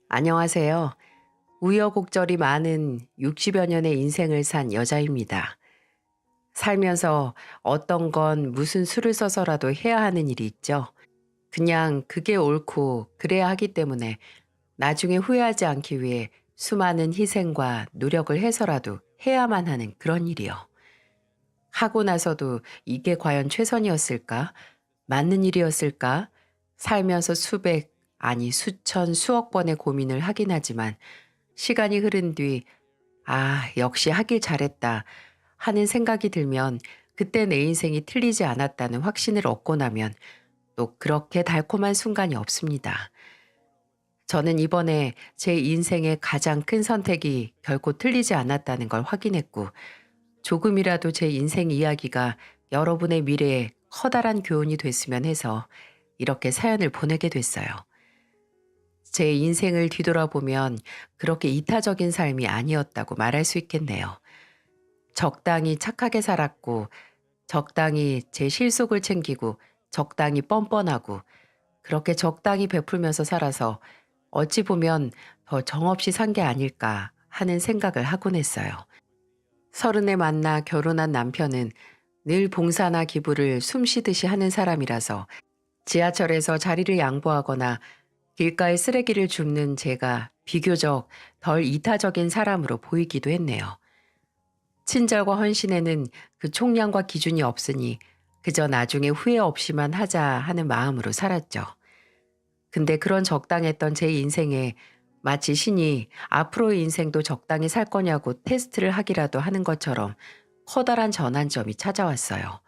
안녕하세요. 우여곡절이 많은 60여 년의 인생을 산 여자입니다. 살면서 어떤 건 무슨 수를 써서라도 해야 하는 일이 있죠. 그냥 그게 옳고 그래야 하기 때문에 나중에 후회하지 않기 위해 수많은 희생과 노력을 해서라도 해야만 하는 그런 일이요. 하고 나서도 이게 과연 최선이었을까? 맞는 일이었을까? 살면서 수백, 아니 수천, 수억 번의 고민을 하긴 하지만 시간이 흐른 뒤, 역시 하길 잘했다 하는 생각이 들면 그때 내 인생이 틀리지 않았다는 확신을 얻고 나면 또 그렇게 달콤한 순간이 없습니다. 저는 이번에 제 인생의 가장 큰 선택이 결코 틀리지 않았다는 걸 확인했고, 조금이라도 제 인생 이야기가 여러분의 미래에 커다란 교훈이 됐으면 해서 이렇게 사연을 보내게 됐어요. 제 인생을 뒤돌아보면 그렇게 이타적인 삶이 아니었다고 말할 수 있겠네요. 적당히 착하게 살았고, 적당히 제 실속을 챙기고, 적당히 뻔뻔하고, 그렇게 적당히 베풀면서 살아서 어찌 보면 더 정없이 산 게 아닐까 하는 생각을 하곤 했어요. 서른에 만나 결혼한 남편은 늘 봉사나 기부를 숨쉬듯이 하는 사람이라서 지하철에서 자리를 양보하거나 길가에 쓰레기를 줍는 제가 비교적 덜 이타적인 사람으로 보이기도 했네요. 친절과 헌신에는 그 총량과 기준이 없으니 그저 나중에 후회 없이만 하자 하는 마음으로 살았죠. 근데 그런 적당했던 제 인생에 마치 신이 앞으로의 인생도 적당히 살 거냐고 테스트를 하기라도 하는 것처럼 커다란 전환점이 찾아왔어요.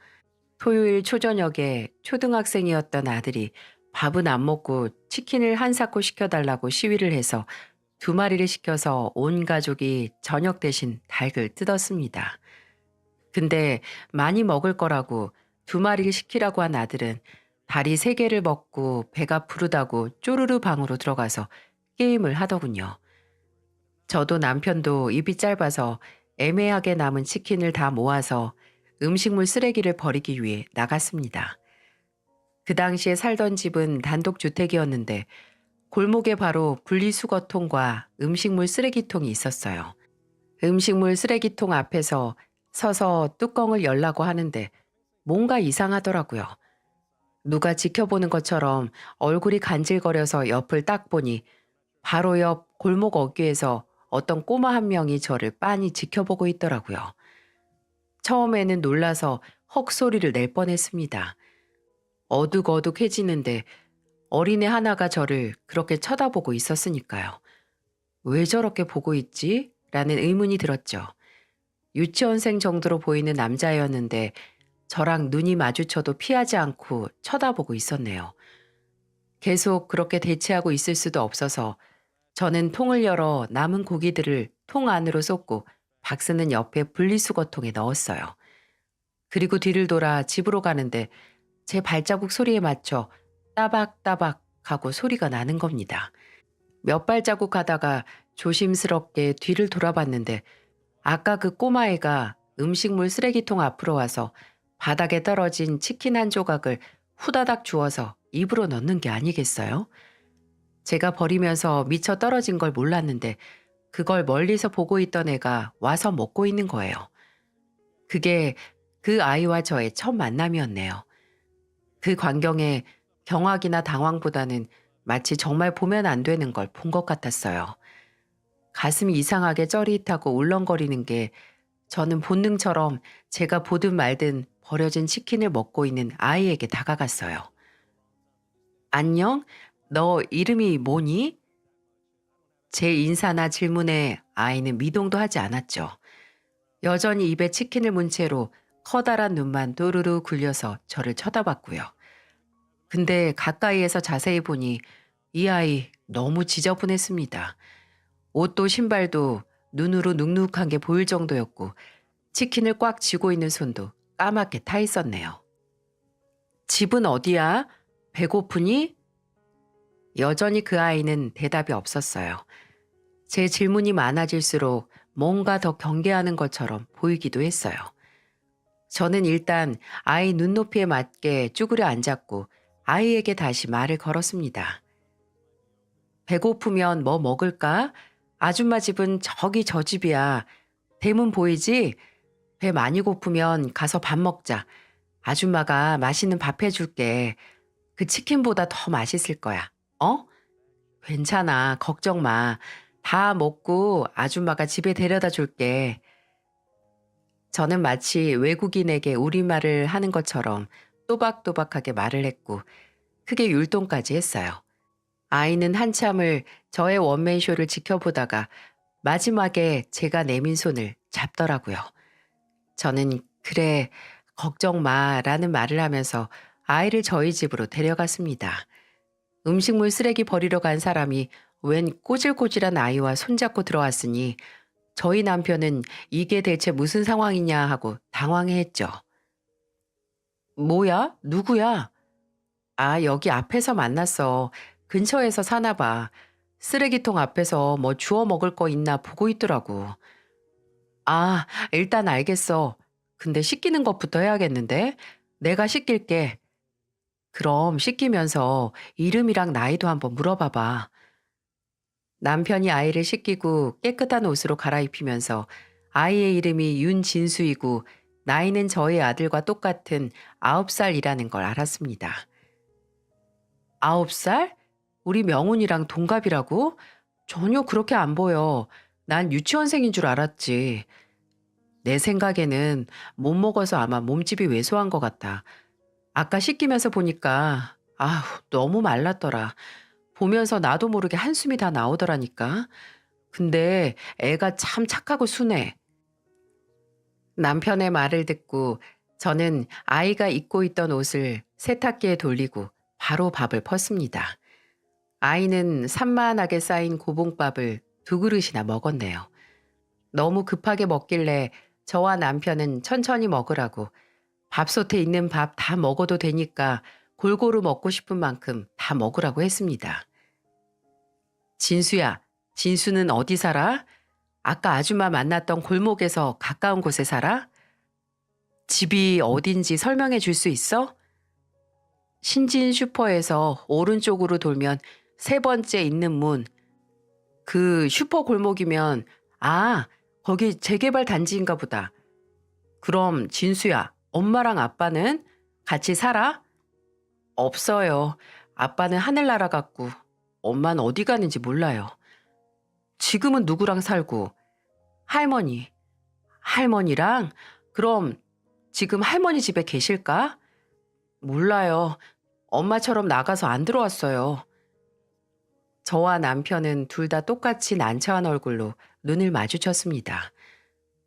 토요일 초저녁에 초등학생이었던 아들이 밥은 안 먹고 치킨을 한 사코 시켜달라고 시위를 해서 두 마리를 시켜서 온 가족이 저녁 대신 닭을 뜯었습니다. 근데 많이 먹을 거라고 두 마리를 시키라고 한 아들은 다리 세 개를 먹고 배가 부르다고 쪼르르 방으로 들어가서 게임을 하더군요. 저도 남편도 입이 짧아서 애매하게 남은 치킨을 다 모아서 음식물 쓰레기를 버리기 위해 나갔습니다. 그 당시에 살던 집은 단독주택이었는데 골목에 바로 분리수거통과 음식물 쓰레기통이 있었어요. 음식물 쓰레기통 앞에서 서서 뚜껑을 열라고 하는데 뭔가 이상하더라고요. 누가 지켜보는 것처럼 얼굴이 간질거려서 옆을 딱 보니 바로 옆 골목 어귀에서 어떤 꼬마 한 명이 저를 빤히 지켜보고 있더라고요. 처음에는 놀라서 헉 소리를 낼 뻔했습니다. 어둑어둑해지는데 어린애 하나가 저를 그렇게 쳐다보고 있었으니까요. 왜 저렇게 보고 있지? 라는 의문이 들었죠. 유치원생 정도로 보이는 남자였는데 저랑 눈이 마주쳐도 피하지 않고 쳐다보고 있었네요. 계속 그렇게 대치하고 있을 수도 없어서 저는 통을 열어 남은 고기들을 통 안으로 쏟고 박스는 옆에 분리수거통에 넣었어요. 그리고 뒤를 돌아 집으로 가는데 제 발자국 소리에 맞춰 따박따박 하고 소리가 나는 겁니다. 몇 발자국 가다가 조심스럽게 뒤를 돌아봤는데 아까 그 꼬마애가 음식물 쓰레기통 앞으로 와서 바닥에 떨어진 치킨 한 조각을 후다닥 주워서 입으로 넣는 게 아니겠어요? 제가 버리면서 미처 떨어진 걸 몰랐는데 그걸 멀리서 보고 있던 애가 와서 먹고 있는 거예요. 그게 그 아이와 저의 첫 만남이었네요. 그 광경에 경악이나 당황보다는 마치 정말 보면 안 되는 걸 본 것 같았어요. 가슴이 이상하게 쩌릿하고 울렁거리는 게 저는 본능처럼 제가 보든 말든 버려진 치킨을 먹고 있는 아이에게 다가갔어요. 안녕? 너 이름이 뭐니? 제 인사나 질문에 아이는 미동도 하지 않았죠. 여전히 입에 치킨을 문 채로 커다란 눈만 또르르 굴려서 저를 쳐다봤고요. 근데 가까이에서 자세히 보니 이 아이 너무 지저분했습니다. 옷도 신발도 눈으로 눅눅한 게 보일 정도였고 치킨을 꽉 쥐고 있는 손도 까맣게 타 있었네요. 집은 어디야? 배고프니? 여전히 그 아이는 대답이 없었어요. 제 질문이 많아질수록 뭔가 더 경계하는 것처럼 보이기도 했어요. 저는 일단 아이 눈높이에 맞게 쭈그려 앉았고 아이에게 다시 말을 걸었습니다. 배고프면 뭐 먹을까? 아줌마 집은 저기 저 집이야. 대문 보이지? 배 많이 고프면 가서 밥 먹자. 아줌마가 맛있는 밥 해줄게. 그 치킨보다 더 맛있을 거야. 어? 괜찮아. 걱정 마. 다 먹고 아줌마가 집에 데려다 줄게. 저는 마치 외국인에게 우리말을 하는 것처럼 또박또박하게 말을 했고 크게 율동까지 했어요. 아이는 한참을 저의 원맨쇼를 지켜보다가 마지막에 제가 내민 손을 잡더라고요. 저는 그래, 걱정 마라는 말을 하면서 아이를 저희 집으로 데려갔습니다. 음식물 쓰레기 버리러 간 사람이 웬 꼬질꼬질한 아이와 손잡고 들어왔으니 저희 남편은 이게 대체 무슨 상황이냐 하고 당황해했죠. 뭐야? 누구야? 아, 여기 앞에서 만났어. 근처에서 사나 봐. 쓰레기통 앞에서 뭐 주워 먹을 거 있나 보고 있더라고. 아, 일단 알겠어. 근데 씻기는 것부터 해야겠는데? 내가 씻길게. 그럼 씻기면서 이름이랑 나이도 한번 물어봐봐. 남편이 아이를 씻기고 깨끗한 옷으로 갈아입히면서 아이의 이름이 윤진수이고 나이는 저희 아들과 똑같은 9살이라는 걸 알았습니다. 9살? 우리 명훈이랑 동갑이라고? 전혀 그렇게 안 보여. 난 유치원생인 줄 알았지. 내 생각에는 못 먹어서 아마 몸집이 왜소한 것 같아. 아까 씻기면서 보니까 아우 너무 말랐더라. 보면서 나도 모르게 한숨이 다 나오더라니까. 근데 애가 참 착하고 순해. 남편의 말을 듣고 저는 아이가 입고 있던 옷을 세탁기에 돌리고 바로 밥을 펐습니다. 아이는 산만하게 쌓인 고봉밥을 2그릇이나 먹었네요. 너무 급하게 먹길래 저와 남편은 천천히 먹으라고 밥솥에 있는 밥 다 먹어도 되니까 골고루 먹고 싶은 만큼 다 먹으라고 했습니다. 진수야, 진수는 어디 살아? 아까 아줌마 만났던 골목에서 가까운 곳에 살아? 집이 어딘지 설명해 줄 수 있어? 신진 슈퍼에서 오른쪽으로 돌면 3번째 있는 문. 그 슈퍼 골목이면, 아, 거기 재개발 단지인가 보다. 그럼 진수야, 엄마랑 아빠는 같이 살아? 없어요. 아빠는 하늘 날아갔고, 엄마는 어디 가는지 몰라요. 지금은 누구랑 살고? 할머니. 할머니랑? 그럼 지금 할머니 집에 계실까? 몰라요. 엄마처럼 나가서 안 들어왔어요. 저와 남편은 둘 다 똑같이 난처한 얼굴로 눈을 마주쳤습니다.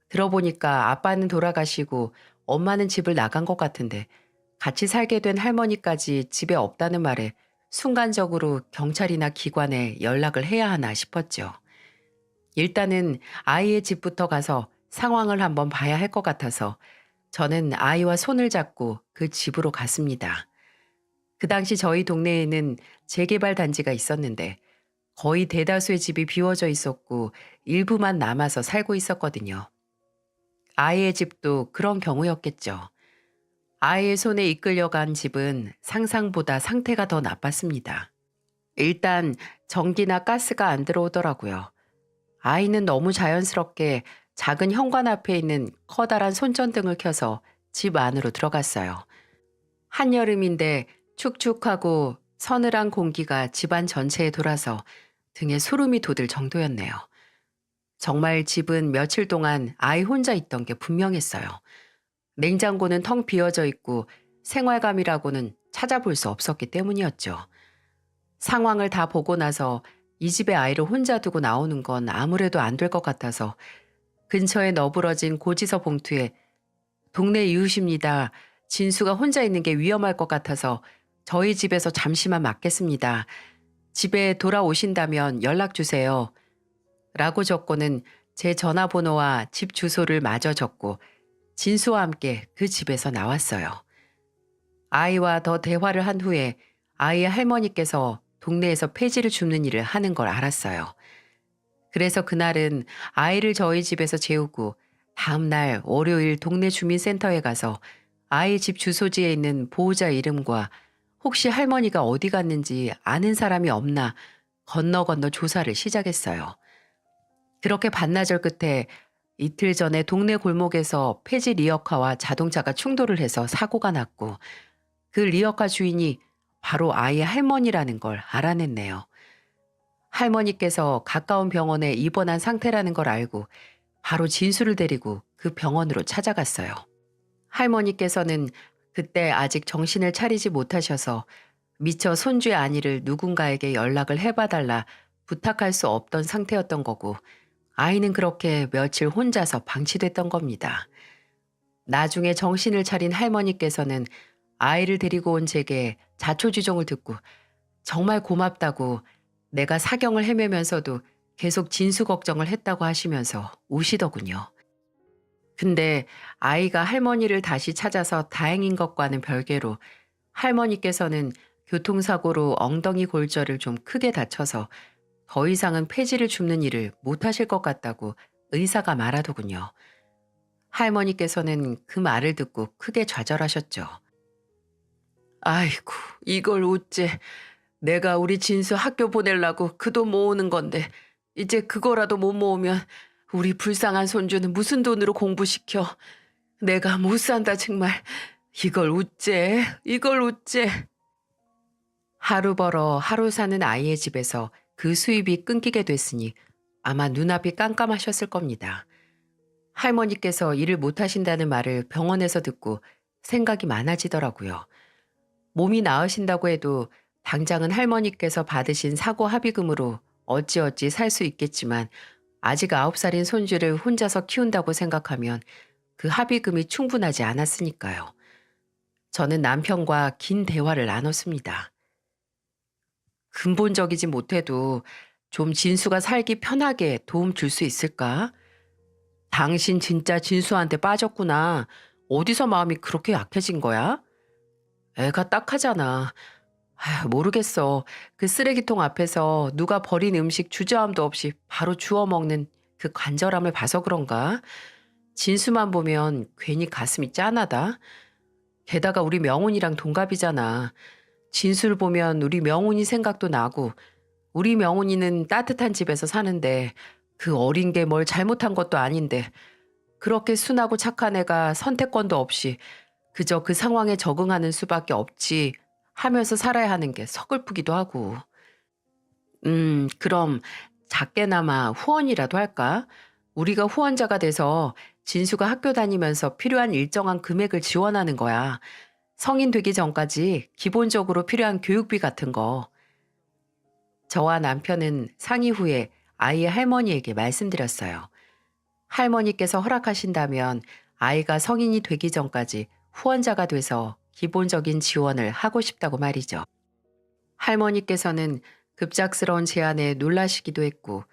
들어보니까 아빠는 돌아가시고 엄마는 집을 나간 것 같은데 같이 살게 된 할머니까지 집에 없다는 말에 순간적으로 경찰이나 기관에 연락을 해야 하나 싶었죠. 일단은 아이의 집부터 가서 상황을 한번 봐야 할 것 같아서 저는 아이와 손을 잡고 그 집으로 갔습니다. 그 당시 저희 동네에는 재개발 단지가 있었는데 거의 대다수의 집이 비워져 있었고 일부만 남아서 살고 있었거든요. 아이의 집도 그런 경우였겠죠. 아이의 손에 이끌려간 집은 상상보다 상태가 더 나빴습니다. 일단 전기나 가스가 안 들어오더라고요. 아이는 너무 자연스럽게 작은 현관 앞에 있는 커다란 손전등을 켜서 집 안으로 들어갔어요. 한여름인데 축축하고 서늘한 공기가 집안 전체에 돌아서 등에 소름이 돋을 정도였네요. 정말 집은 며칠 동안 아이 혼자 있던 게 분명했어요. 냉장고는 텅 비어져 있고 생활감이라고는 찾아볼 수 없었기 때문이었죠. 상황을 다 보고 나서 이 집에 아이를 혼자 두고 나오는 건 아무래도 안 될 것 같아서 근처에 너부러진 고지서 봉투에 동네 이웃입니다. 진수가 혼자 있는 게 위험할 것 같아서 저희 집에서 잠시만 맡겠습니다. 집에 돌아오신다면 연락 주세요. 라고 적고는 제 전화번호와 집 주소를 마저 적고 진수와 함께 그 집에서 나왔어요. 아이와 더 대화를 한 후에 아이의 할머니께서 동네에서 폐지를 줍는 일을 하는 걸 알았어요. 그래서 그날은 아이를 저희 집에서 재우고 다음날 월요일 동네 주민센터에 가서 아이 집 주소지에 있는 보호자 이름과 혹시 할머니가 어디 갔는지 아는 사람이 없나 건너 건너 조사를 시작했어요. 그렇게 반나절 끝에 이틀 전에 동네 골목에서 폐지 리어카와 자동차가 충돌을 해서 사고가 났고 그 리어카 주인이 바로 아이의 할머니라는 걸 알아냈네요. 할머니께서 가까운 병원에 입원한 상태라는 걸 알고 바로 진수를 데리고 그 병원으로 찾아갔어요. 할머니께서는 그때 아직 정신을 차리지 못하셔서 미처 손주의 안위를 누군가에게 연락을 해봐달라 부탁할 수 없던 상태였던 거고 아이는 그렇게 며칠 혼자서 방치됐던 겁니다. 나중에 정신을 차린 할머니께서는 아이를 데리고 온 제게 자초지종을 듣고 정말 고맙다고 내가 사경을 헤매면서도 계속 진수 걱정을 했다고 하시면서 우시더군요. 근데 아이가 할머니를 다시 찾아서 다행인 것과는 별개로 할머니께서는 교통사고로 엉덩이 골절을 좀 크게 다쳐서 더 이상은 폐지를 줍는 일을 못하실 것 같다고 의사가 말하더군요. 할머니께서는 그 말을 듣고 크게 좌절하셨죠. 아이고, 이걸 어째. 내가 우리 진수 학교 보내려고 그 돈 모으는 건데 이제 그거라도 못 모으면 우리 불쌍한 손주는 무슨 돈으로 공부시켜. 내가 못 산다 정말. 이걸 어째. 이걸 어째. 하루 벌어 하루 사는 아이의 집에서 그 수입이 끊기게 됐으니 아마 눈앞이 깜깜하셨을 겁니다. 할머니께서 일을 못하신다는 말을 병원에서 듣고 생각이 많아지더라고요. 몸이 나으신다고 해도 당장은 할머니께서 받으신 사고 합의금으로 어찌어찌 살 수 있겠지만 아직 9살인 손주를 혼자서 키운다고 생각하면 그 합의금이 충분하지 않았으니까요. 저는 남편과 긴 대화를 나눴습니다. 근본적이지 못해도 좀 진수가 살기 편하게 도움 줄 수 있을까? 당신 진짜 진수한테 빠졌구나. 어디서 마음이 그렇게 약해진 거야? 애가 딱하잖아. 아휴, 모르겠어. 그 쓰레기통 앞에서 누가 버린 음식 주저함도 없이 바로 주워 먹는 그 간절함을 봐서 그런가? 진수만 보면 괜히 가슴이 짠하다. 게다가 우리 명훈이랑 동갑이잖아. 진수를 보면 우리 명훈이 생각도 나고 우리 명훈이는 따뜻한 집에서 사는데 그 어린 게 뭘 잘못한 것도 아닌데 그렇게 순하고 착한 애가 선택권도 없이 그저 그 상황에 적응하는 수밖에 없지 하면서 살아야 하는 게 서글프기도 하고. 그럼 작게나마 후원이라도 할까? 우리가 후원자가 돼서 진수가 학교 다니면서 필요한 일정한 금액을 지원하는 거야. 성인 되기 전까지 기본적으로 필요한 교육비 같은 거. 저와 남편은 상의 후에 아이의 할머니에게 말씀드렸어요. 할머니께서 허락하신다면 아이가 성인이 되기 전까지 후원자가 돼서 기본적인 지원을 하고 싶다고 말이죠. 할머니께서는 급작스러운 제안에 놀라시기도 했고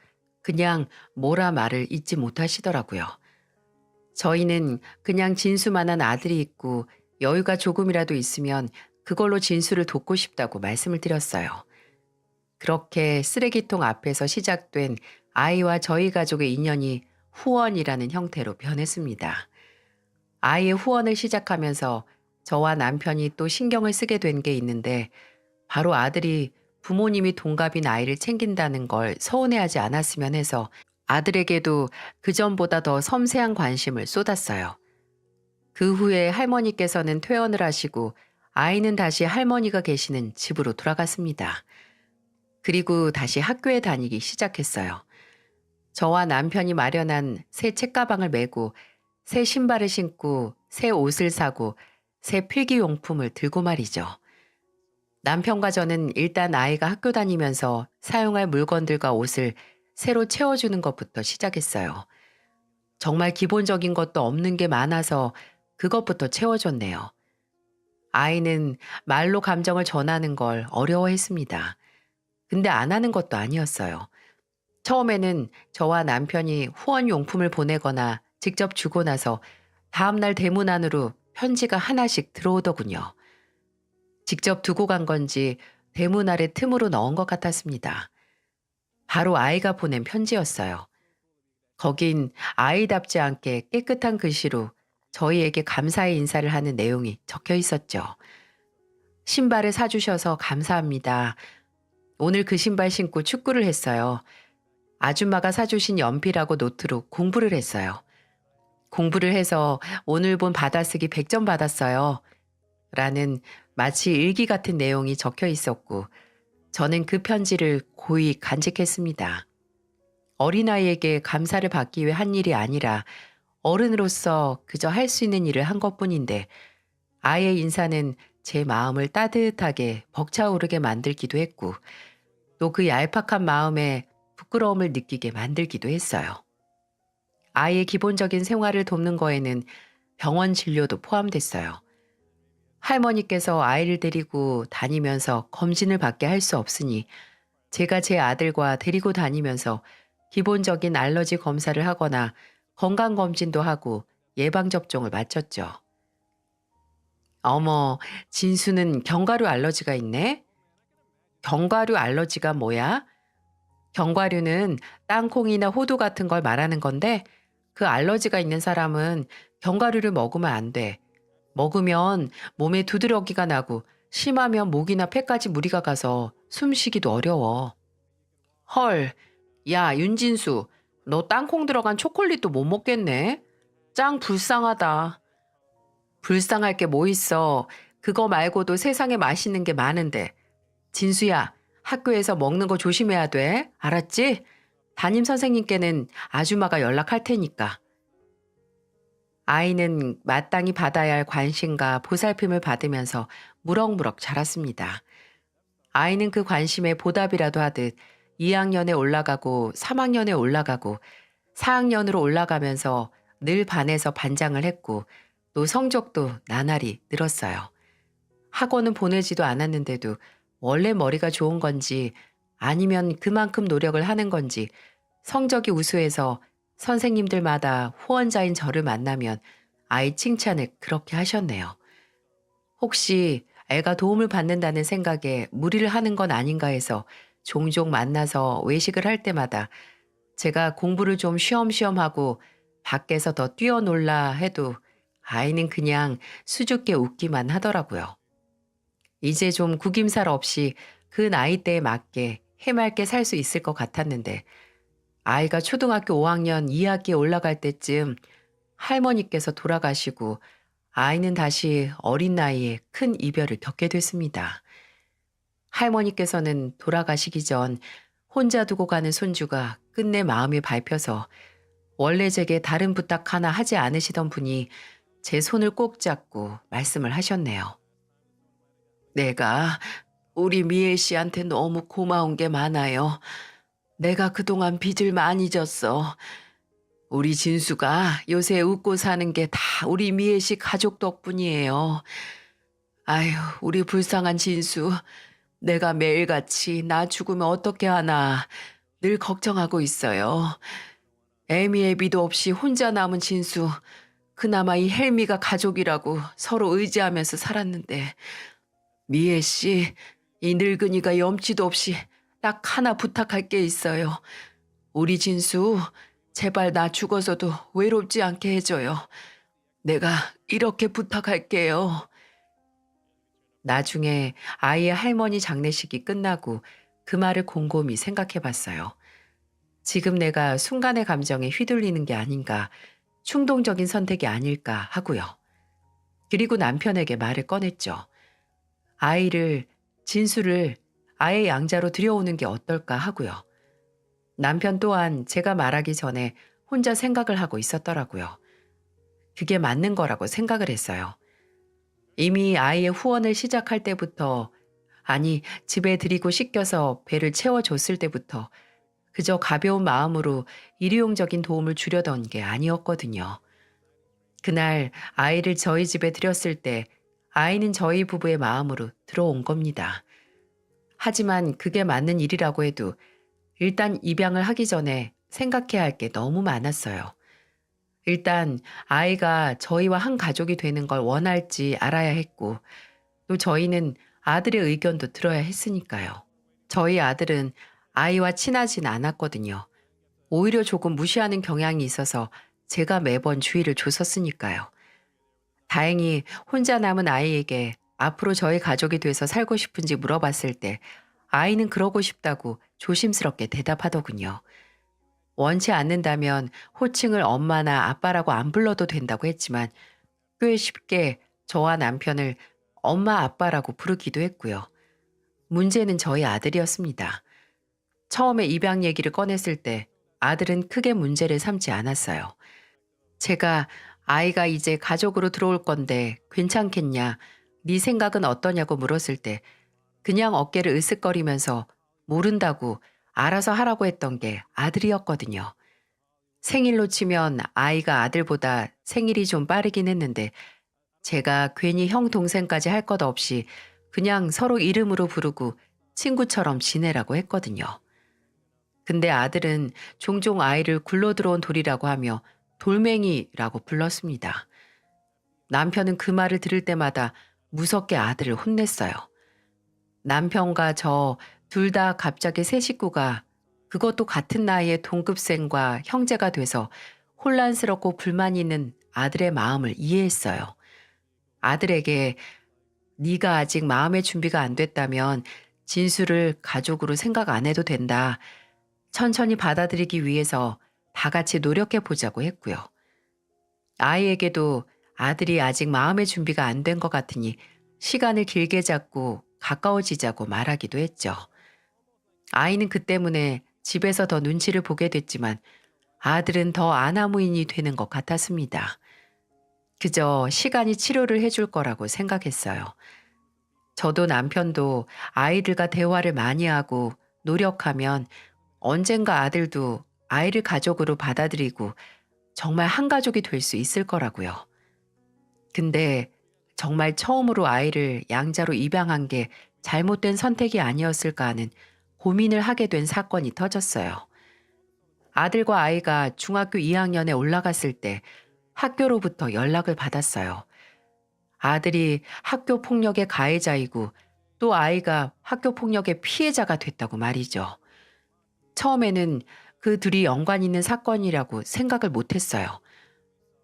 그냥 뭐라 말을 잇지 못하시더라고요. 저희는 그냥 진수만한 아들이 있고 여유가 조금이라도 있으면 그걸로 진수를 돕고 싶다고 말씀을 드렸어요. 그렇게 쓰레기통 앞에서 시작된 아이와 저희 가족의 인연이 후원이라는 형태로 변했습니다. 아이의 후원을 시작하면서 저와 남편이 또 신경을 쓰게 된 게 있는데 바로 아들이 부모님이 동갑인 아이를 챙긴다는 걸 서운해하지 않았으면 해서 아들에게도 그전보다 더 섬세한 관심을 쏟았어요. 그 후에 할머니께서는 퇴원을 하시고 아이는 다시 할머니가 계시는 집으로 돌아갔습니다. 그리고 다시 학교에 다니기 시작했어요. 저와 남편이 마련한 새 책가방을 메고 새 신발을 신고 새 옷을 사고 새 필기용품을 들고 말이죠. 남편과 저는 일단 아이가 학교 다니면서 사용할 물건들과 옷을 새로 채워주는 것부터 시작했어요. 정말 기본적인 것도 없는 게 많아서 그것부터 채워줬네요. 아이는 말로 감정을 전하는 걸 어려워했습니다. 근데 안 하는 것도 아니었어요. 처음에는 저와 남편이 후원용품을 보내거나 직접 주고 나서 다음날 대문 안으로 편지가 하나씩 들어오더군요. 직접 두고 간 건지 대문 아래 틈으로 넣은 것 같았습니다. 바로 아이가 보낸 편지였어요. 거긴 아이답지 않게 깨끗한 글씨로 저희에게 감사의 인사를 하는 내용이 적혀 있었죠. 신발을 사주셔서 감사합니다. 오늘 그 신발 신고 축구를 했어요. 아줌마가 사주신 연필하고 노트로 공부를 했어요. 공부를 해서 오늘 본 받아쓰기 100점 받았어요. 라는 마치 일기 같은 내용이 적혀 있었고 저는 그 편지를 고이 간직했습니다. 어린아이에게 감사를 받기 위해 한 일이 아니라 어른으로서 그저 할 수 있는 일을 한 것뿐인데 아이의 인사는 제 마음을 따뜻하게 벅차오르게 만들기도 했고 또 그 얄팍한 마음에 부끄러움을 느끼게 만들기도 했어요. 아이의 기본적인 생활을 돕는 거에는 병원 진료도 포함됐어요. 할머니께서 아이를 데리고 다니면서 검진을 받게 할 수 없으니 제가 제 아들과 데리고 다니면서 기본적인 알러지 검사를 하거나 건강검진도 하고 예방접종을 마쳤죠. 어머, 진수는 견과류 알러지가 있네? 견과류 알러지가 뭐야? 견과류는 땅콩이나 호두 같은 걸 말하는 건데 그 알러지가 있는 사람은 견과류를 먹으면 안 돼. 먹으면 몸에 두드러기가 나고 심하면 목이나 폐까지 무리가 가서 숨쉬기도 어려워. 헐, 야, 윤진수, 너 땅콩 들어간 초콜릿도 못 먹겠네? 짱 불쌍하다. 불쌍할 게 뭐 있어. 그거 말고도 세상에 맛있는 게 많은데. 진수야, 학교에서 먹는 거 조심해야 돼. 알았지? 담임 선생님께는 아줌마가 연락할 테니까. 아이는 마땅히 받아야 할 관심과 보살핌을 받으면서 무럭무럭 자랐습니다. 아이는 그 관심에 보답이라도 하듯 2학년에 올라가고 3학년에 올라가고 4학년으로 올라가면서 늘 반에서 반장을 했고 또 성적도 나날이 늘었어요. 학원은 보내지도 않았는데도 원래 머리가 좋은 건지 아니면 그만큼 노력을 하는 건지 성적이 우수해서 선생님들마다 후원자인 저를 만나면 아이 칭찬을 그렇게 하셨네요. 혹시 애가 도움을 받는다는 생각에 무리를 하는 건 아닌가 해서 종종 만나서 외식을 할 때마다 제가 공부를 좀 쉬엄쉬엄 하고 밖에서 더 뛰어놀라 해도 아이는 그냥 수줍게 웃기만 하더라고요. 이제 좀 구김살 없이 그 나이대에 맞게 해맑게 살 수 있을 것 같았는데 아이가 초등학교 5학년 2학기에 올라갈 때쯤 할머니께서 돌아가시고 아이는 다시 어린 나이에 큰 이별을 겪게 됐습니다. 할머니께서는 돌아가시기 전 혼자 두고 가는 손주가 끝내 마음이 밟혀서 원래 제게 다른 부탁 하나 하지 않으시던 분이 제 손을 꼭 잡고 말씀을 하셨네요. 내가 우리 미애 씨한테 너무 고마운 게 많아요. 내가 그동안 빚을 많이 졌어. 우리 진수가 요새 웃고 사는 게 다 우리 미애 씨 가족 덕분이에요. 아휴, 우리 불쌍한 진수. 내가 매일같이 나 죽으면 어떻게 하나 늘 걱정하고 있어요. 애미애비도 없이 혼자 남은 진수. 그나마 이 헬미가 가족이라고 서로 의지하면서 살았는데 미애 씨, 이 늙은이가 염치도 없이 딱 하나 부탁할 게 있어요. 우리 진수, 제발 나 죽어서도 외롭지 않게 해줘요. 내가 이렇게 부탁할게요. 나중에 아이의 할머니 장례식이 끝나고 그 말을 곰곰이 생각해 봤어요. 지금 내가 순간의 감정에 휘둘리는 게 아닌가, 충동적인 선택이 아닐까 하고요. 그리고 남편에게 말을 꺼냈죠. 아이를, 진수를 아예 양자로 들여오는 게 어떨까 하고요. 남편 또한 제가 말하기 전에 혼자 생각을 하고 있었더라고요. 그게 맞는 거라고 생각을 했어요. 이미 아이의 후원을 시작할 때부터, 아니, 집에 들이고 씻겨서 배를 채워줬을 때부터 그저 가벼운 마음으로 일회용적인 도움을 주려던 게 아니었거든요. 그날 아이를 저희 집에 들였을 때 아이는 저희 부부의 마음으로 들어온 겁니다. 하지만 그게 맞는 일이라고 해도 일단 입양을 하기 전에 생각해야 할 게 너무 많았어요. 일단 아이가 저희와 한 가족이 되는 걸 원할지 알아야 했고 또 저희는 아들의 의견도 들어야 했으니까요. 저희 아들은 아이와 친하진 않았거든요. 오히려 조금 무시하는 경향이 있어서 제가 매번 주의를 줬었으니까요. 다행히 혼자 남은 아이에게 앞으로 저희 가족이 돼서 살고 싶은지 물어봤을 때 아이는 그러고 싶다고 조심스럽게 대답하더군요. 원치 않는다면 호칭을 엄마나 아빠라고 안 불러도 된다고 했지만 꽤 쉽게 저와 남편을 엄마 아빠라고 부르기도 했고요. 문제는 저희 아들이었습니다. 처음에 입양 얘기를 꺼냈을 때 아들은 크게 문제를 삼지 않았어요. 제가 아이가 이제 가족으로 들어올 건데 괜찮겠냐, 네 생각은 어떠냐고 물었을 때 그냥 어깨를 으쓱거리면서 모른다고 알아서 하라고 했던 게 아들이었거든요. 생일로 치면 아이가 아들보다 생일이 좀 빠르긴 했는데 제가 괜히 형 동생까지 할 것 없이 그냥 서로 이름으로 부르고 친구처럼 지내라고 했거든요. 근데 아들은 종종 아이를 굴러 들어온 돌이라고 하며 돌멩이라고 불렀습니다. 남편은 그 말을 들을 때마다 무섭게 아들을 혼냈어요. 남편과 저 둘 다 갑자기 세 식구가 그것도 같은 나이의 동급생과 형제가 돼서 혼란스럽고 불만 있는 아들의 마음을 이해했어요. 아들에게 네가 아직 마음의 준비가 안 됐다면 진수를 가족으로 생각 안 해도 된다. 천천히 받아들이기 위해서 다 같이 노력해 보자고 했고요. 아이에게도 아들이 아직 마음의 준비가 안 된 것 같으니 시간을 길게 잡고 가까워지자고 말하기도 했죠. 아이는 그 때문에 집에서 더 눈치를 보게 됐지만 아들은 더 아나무인이 되는 것 같았습니다. 그저 시간이 치료를 해줄 거라고 생각했어요. 저도 남편도 아이들과 대화를 많이 하고 노력하면 언젠가 아들도 아이를 가족으로 받아들이고 정말 한 가족이 될 수 있을 거라고요. 근데 정말 처음으로 아이를 양자로 입양한 게 잘못된 선택이 아니었을까 하는 고민을 하게 된 사건이 터졌어요. 아들과 아이가 중학교 2학년에 올라갔을 때 학교로부터 연락을 받았어요. 아들이 학교 폭력의 가해자이고 또 아이가 학교 폭력의 피해자가 됐다고 말이죠. 처음에는 그 둘이 연관 있는 사건이라고 생각을 못했어요.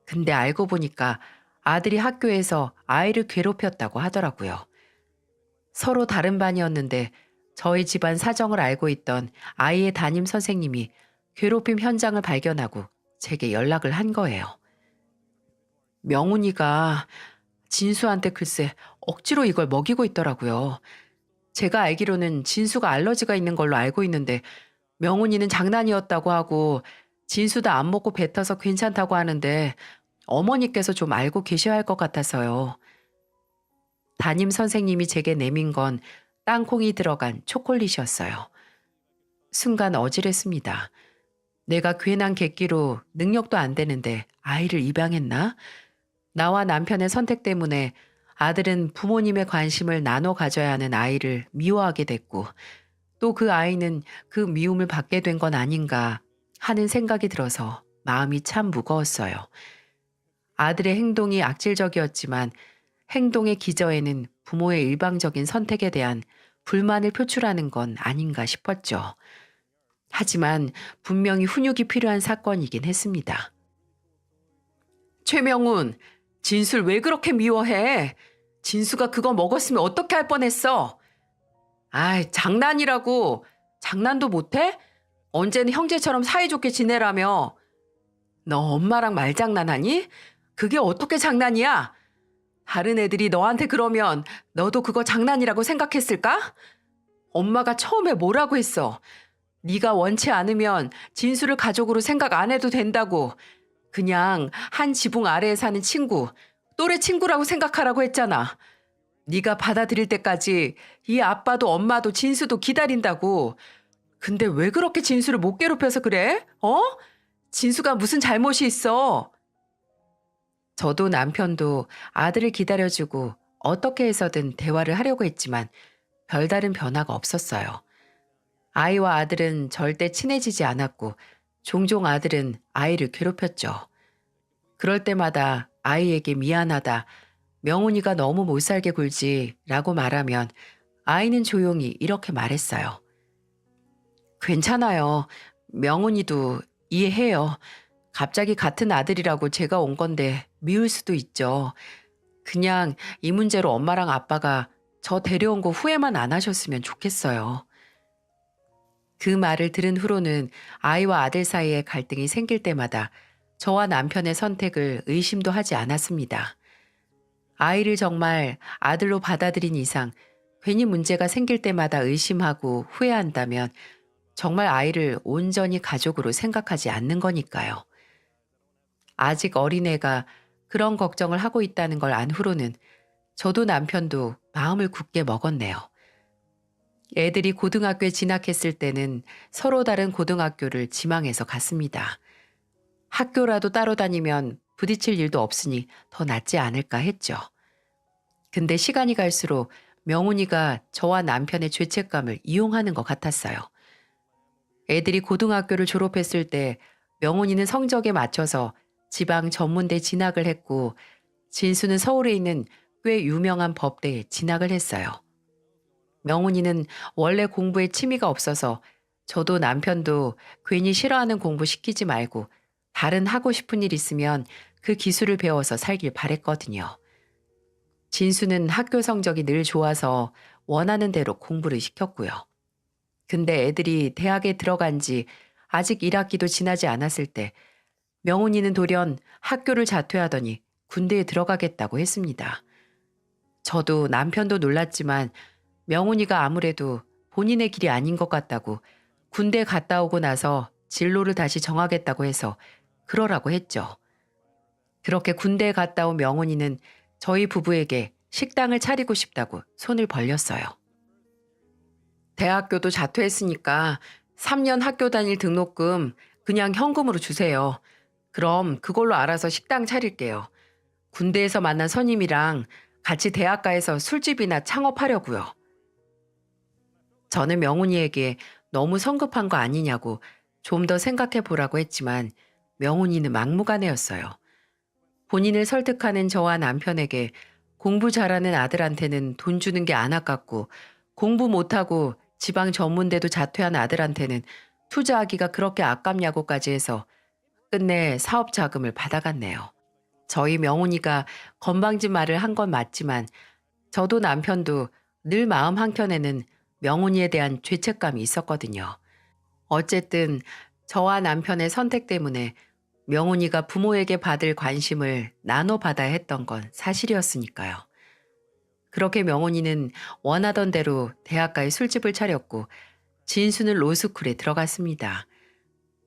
근데 알고 보니까 아들이 학교에서 아이를 괴롭혔다고 하더라고요. 서로 다른 반이었는데 저희 집안 사정을 알고 있던 아이의 담임 선생님이 괴롭힘 현장을 발견하고 제게 연락을 한 거예요. 명훈이가 진수한테 글쎄 억지로 이걸 먹이고 있더라고요. 제가 알기로는 진수가 알러지가 있는 걸로 알고 있는데 명훈이는 장난이었다고 하고 진수도 안 먹고 뱉어서 괜찮다고 하는데 어머니께서 좀 알고 계셔야 할 것 같아서요. 담임 선생님이 제게 내민 건 땅콩이 들어간 초콜릿이었어요. 순간 어질했습니다. 내가 괜한 객기로 능력도 안 되는데 아이를 입양했나? 나와 남편의 선택 때문에 아들은 부모님의 관심을 나눠 가져야 하는 아이를 미워하게 됐고 또 그 아이는 그 미움을 받게 된 건 아닌가 하는 생각이 들어서 마음이 참 무거웠어요. 아들의 행동이 악질적이었지만 행동의 기저에는 부모의 일방적인 선택에 대한 불만을 표출하는 건 아닌가 싶었죠. 하지만 분명히 훈육이 필요한 사건이긴 했습니다. 최명훈, 진술 왜 그렇게 미워해? 진수가 그거 먹었으면 어떻게 할 뻔했어? 아이, 장난이라고. 장난도 못해? 언제는 형제처럼 사이좋게 지내라며. 너 엄마랑 말장난하니? 그게 어떻게 장난이야? 다른 애들이 너한테 그러면 너도 그거 장난이라고 생각했을까? 엄마가 처음에 뭐라고 했어? 네가 원치 않으면 진수를 가족으로 생각 안 해도 된다고. 그냥 한 지붕 아래에 사는 친구, 또래 친구라고 생각하라고 했잖아. 네가 받아들일 때까지 이 아빠도 엄마도 진수도 기다린다고. 근데 왜 그렇게 진수를 못 괴롭혀서 그래? 어? 진수가 무슨 잘못이 있어? 저도 남편도 아들을 기다려주고 어떻게 해서든 대화를 하려고 했지만 별다른 변화가 없었어요. 아이와 아들은 절대 친해지지 않았고 종종 아들은 아이를 괴롭혔죠. 그럴 때마다 아이에게 미안하다, 명훈이가 너무 못살게 굴지라고 말하면 아이는 조용히 이렇게 말했어요. 괜찮아요. 명훈이도 이해해요. 갑자기 같은 아들이라고 제가 온 건데 미울 수도 있죠. 그냥 이 문제로 엄마랑 아빠가 저 데려온 거 후회만 안 하셨으면 좋겠어요. 그 말을 들은 후로는 아이와 아들 사이에 갈등이 생길 때마다 저와 남편의 선택을 의심도 하지 않았습니다. 아이를 정말 아들로 받아들인 이상 괜히 문제가 생길 때마다 의심하고 후회한다면 정말 아이를 온전히 가족으로 생각하지 않는 거니까요. 아직 어린애가 그런 걱정을 하고 있다는 걸 안 후로는 저도 남편도 마음을 굳게 먹었네요. 애들이 고등학교에 진학했을 때는 서로 다른 고등학교를 지망해서 갔습니다. 학교라도 따로 다니면 부딪힐 일도 없으니 더 낫지 않을까 했죠. 근데 시간이 갈수록 명훈이가 저와 남편의 죄책감을 이용하는 것 같았어요. 애들이 고등학교를 졸업했을 때 명훈이는 성적에 맞춰서 지방 전문대 진학을 했고 진수는 서울에 있는 꽤 유명한 법대에 진학을 했어요. 명훈이는 원래 공부에 취미가 없어서 저도 남편도 괜히 싫어하는 공부 시키지 말고 다른 하고 싶은 일 있으면 그 기술을 배워서 살길 바랬거든요. 진수는 학교 성적이 늘 좋아서 원하는 대로 공부를 시켰고요. 근데 애들이 대학에 들어간 지 아직 1학기도 지나지 않았을 때 명훈이는 돌연 학교를 자퇴하더니 군대에 들어가겠다고 했습니다. 저도 남편도 놀랐지만 명훈이가 아무래도 본인의 길이 아닌 것 같다고 군대 갔다 오고 나서 진로를 다시 정하겠다고 해서 그러라고 했죠. 그렇게 군대에 갔다 온 명훈이는 저희 부부에게 식당을 차리고 싶다고 손을 벌렸어요. 대학교도 자퇴했으니까 3년 학교 다닐 등록금 그냥 현금으로 주세요. 그럼 그걸로 알아서 식당 차릴게요. 군대에서 만난 선임이랑 같이 대학가에서 술집이나 창업하려고요. 저는 명훈이에게 너무 성급한 거 아니냐고 좀 더 생각해 보라고 했지만 명훈이는 막무가내였어요. 본인을 설득하는 저와 남편에게 공부 잘하는 아들한테는 돈 주는 게 안 아깝고 공부 못하고 지방 전문대도 자퇴한 아들한테는 투자하기가 그렇게 아깝냐고까지 해서 끝내 사업 자금을 받아갔네요. 저희 명훈이가 건방진 말을 한 건 맞지만 저도 남편도 늘 마음 한켠에는 명훈이에 대한 죄책감이 있었거든요. 어쨌든 저와 남편의 선택 때문에 명훈이가 부모에게 받을 관심을 나눠 받아야 했던 건 사실이었으니까요. 그렇게 명훈이는 원하던 대로 대학가에 술집을 차렸고 진수는 로스쿨에 들어갔습니다.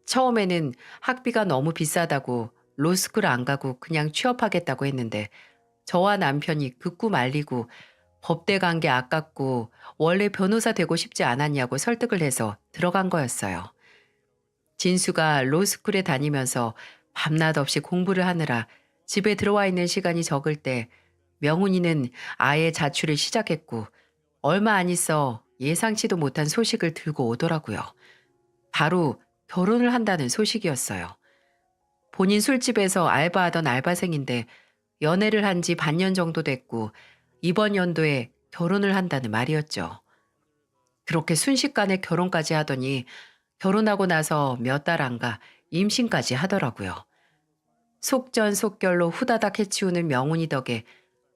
처음에는 학비가 너무 비싸다고 로스쿨 안 가고 그냥 취업하겠다고 했는데 저와 남편이 극구 말리고 법대 간 게 아깝고 원래 변호사 되고 싶지 않았냐고 설득을 해서 들어간 거였어요. 진수가 로스쿨에 다니면서 밤낮 없이 공부를 하느라 집에 들어와 있는 시간이 적을 때 명훈이는 아예 자취를 시작했고 얼마 안 있어 예상치도 못한 소식을 들고 오더라고요. 바로 결혼을 한다는 소식이었어요. 본인 술집에서 알바하던 알바생인데 연애를 한 지 반년 정도 됐고 이번 연도에 결혼을 한다는 말이었죠. 그렇게 순식간에 결혼까지 하더니 결혼하고 나서 몇 달 안 가 임신까지 하더라고요. 속전속결로 후다닥 해치우는 명훈이 덕에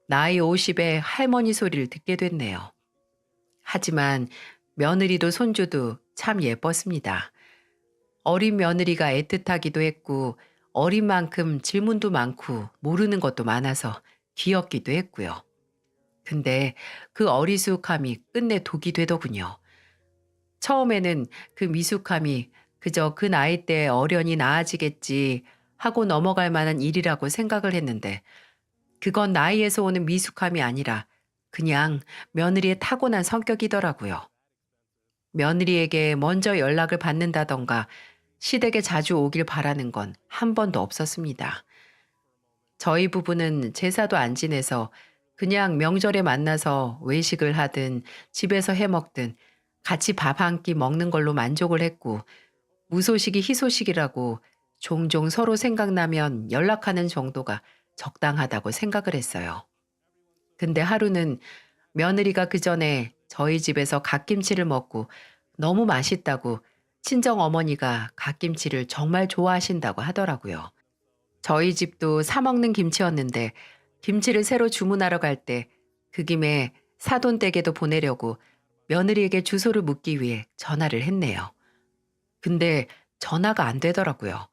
나이 50에 할머니 소리를 듣게 됐네요. 하지만 며느리도 손주도 참 예뻤습니다. 어린 며느리가 애틋하기도 했고 어린 만큼 질문도 많고 모르는 것도 많아서 귀엽기도 했고요. 근데 그 어리숙함이 끝내 독이 되더군요. 처음에는 그 미숙함이 그저 그 나이 때 어련히 나아지겠지 하고 넘어갈 만한 일이라고 생각을 했는데 그건 나이에서 오는 미숙함이 아니라 그냥 며느리의 타고난 성격이더라고요. 며느리에게 먼저 연락을 받는다던가 시댁에 자주 오길 바라는 건 한 번도 없었습니다. 저희 부부는 제사도 안 지내서 그냥 명절에 만나서 외식을 하든 집에서 해 먹든 같이 밥 한 끼 먹는 걸로 만족을 했고 무소식이 희소식이라고 종종 서로 생각나면 연락하는 정도가 적당하다고 생각을 했어요. 근데 하루는 며느리가 그 전에 저희 집에서 갓김치를 먹고 너무 맛있다고 친정 어머니가 갓김치를 정말 좋아하신다고 하더라고요. 저희 집도 사 먹는 김치였는데 김치를 새로 주문하러 갈 때 그 김에 사돈 댁에도 보내려고 며느리에게 주소를 묻기 위해 전화를 했네요. 근데 전화가 안 되더라고요.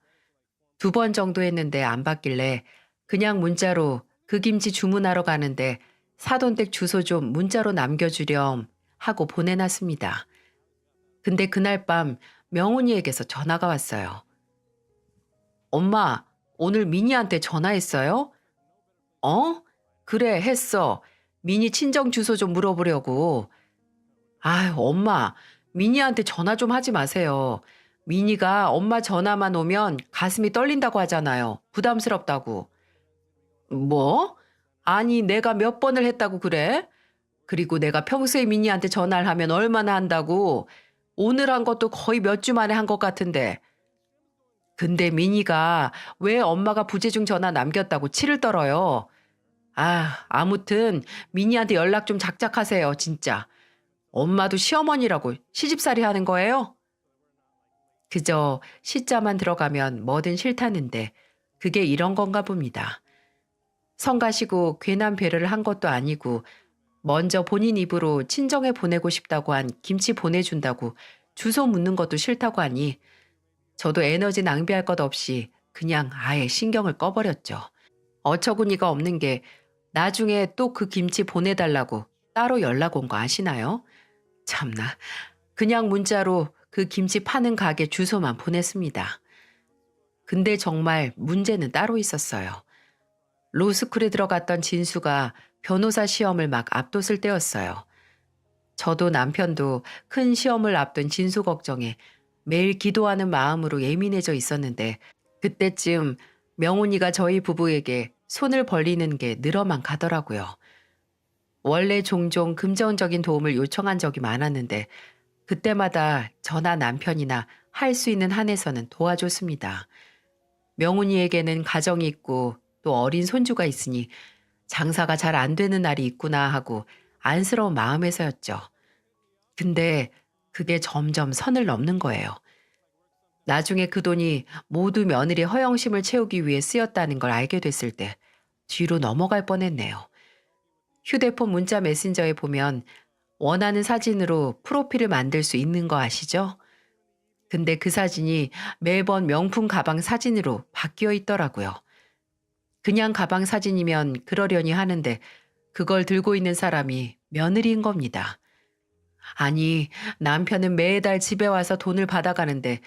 2번 정도 했는데 안 받길래 그냥 문자로 그 김치 주문하러 가는데 사돈댁 주소 좀 문자로 남겨주렴 하고 보내놨습니다. 근데 그날 밤 명훈이에게서 전화가 왔어요. 엄마, 오늘 미니한테 전화했어요? 어? 그래, 했어. 미니 친정 주소 좀 물어보려고. 아유, 엄마, 미니한테 전화 좀 하지 마세요. 미니가 엄마 전화만 오면 가슴이 떨린다고 하잖아요. 부담스럽다고. 뭐? 아니, 내가 몇 번을 했다고 그래? 그리고 내가 평소에 미니한테 전화를 하면 얼마나 한다고? 오늘 한 것도 거의 몇 주 만에 한 것 같은데. 근데 미니가 왜 엄마가 부재중 전화 남겼다고 치를 떨어요? 아, 아무튼 미니한테 연락 좀 작작하세요, 진짜. 엄마도 시어머니라고 시집살이 하는 거예요? 그저 시자만 들어가면 뭐든 싫다는데 그게 이런 건가 봅니다. 성가시고 괜한 배려를 한 것도 아니고 먼저 본인 입으로 친정에 보내고 싶다고 한 김치 보내준다고 주소 묻는 것도 싫다고 하니 저도 에너지 낭비할 것 없이 그냥 아예 신경을 꺼버렸죠. 어처구니가 없는 게 나중에 또 그 김치 보내달라고 따로 연락 온 거 아시나요? 참나. 그냥 문자로 그 김치 파는 가게 주소만 보냈습니다. 근데 정말 문제는 따로 있었어요. 로스쿨에 들어갔던 진수가 변호사 시험을 막 앞뒀을 때였어요. 저도 남편도 큰 시험을 앞둔 진수 걱정에 매일 기도하는 마음으로 예민해져 있었는데 그때쯤 명훈이가 저희 부부에게 손을 벌리는 게 늘어만 가더라고요. 원래 종종 금전적인 도움을 요청한 적이 많았는데 그때마다 저나 남편이나 할 수 있는 한에서는 도와줬습니다. 명훈이에게는 가정이 있고 또 어린 손주가 있으니 장사가 잘 안 되는 날이 있구나 하고 안쓰러운 마음에서였죠. 근데 그게 점점 선을 넘는 거예요. 나중에 그 돈이 모두 며느리 허영심을 채우기 위해 쓰였다는 걸 알게 됐을 때 뒤로 넘어갈 뻔했네요. 휴대폰 문자 메신저에 보면 원하는 사진으로 프로필을 만들 수 있는 거 아시죠? 근데 그 사진이 매번 명품 가방 사진으로 바뀌어 있더라고요. 그냥 가방 사진이면 그러려니 하는데 그걸 들고 있는 사람이 며느리인 겁니다. 아니, 남편은 매달 집에 와서 돈을 받아가는데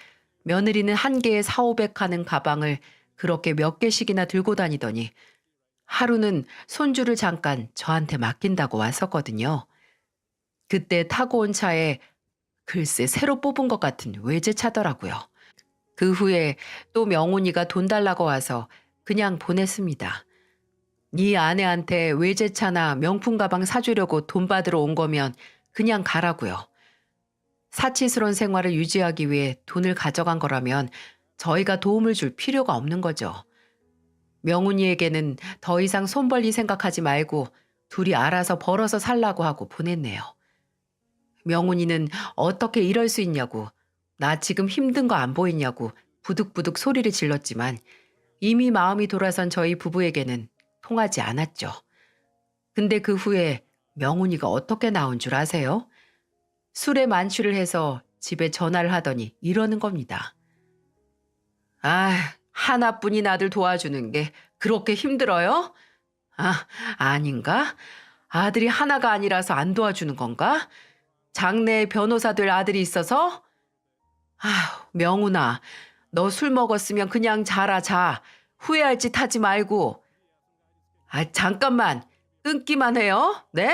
며느리는 한 개에 4,500 하는 가방을 그렇게 몇 개씩이나 들고 다니더니 하루는 손주를 잠깐 저한테 맡긴다고 왔었거든요. 그때 타고 온 차에 글쎄 새로 뽑은 것 같은 외제차더라고요. 그 후에 또 명훈이가 돈 달라고 와서 그냥 보냈습니다. 네 아내한테 외제차나 명품 가방 사주려고 돈 받으러 온 거면 그냥 가라고요. 사치스러운 생활을 유지하기 위해 돈을 가져간 거라면 저희가 도움을 줄 필요가 없는 거죠. 명훈이에게는 더 이상 손 벌릴 생각하지 말고 둘이 알아서 벌어서 살라고 하고 보냈네요. 명훈이는 어떻게 이럴 수 있냐고, 나 지금 힘든 거 안 보이냐고 부득부득 소리를 질렀지만 이미 마음이 돌아선 저희 부부에게는 통하지 않았죠. 근데 그 후에 명훈이가 어떻게 나온 줄 아세요? 술에 만취를 해서 집에 전화를 하더니 이러는 겁니다. 아, 하나뿐인 아들 도와주는 게 그렇게 힘들어요? 아, 아닌가? 아들이 하나가 아니라서 안 도와주는 건가? 장래에 변호사 될 아들이 있어서? 아, 명훈아, 너 술 먹었으면 그냥 자라 자. 후회할 짓 하지 말고. 아, 잠깐만. 끊기만 해요? 네?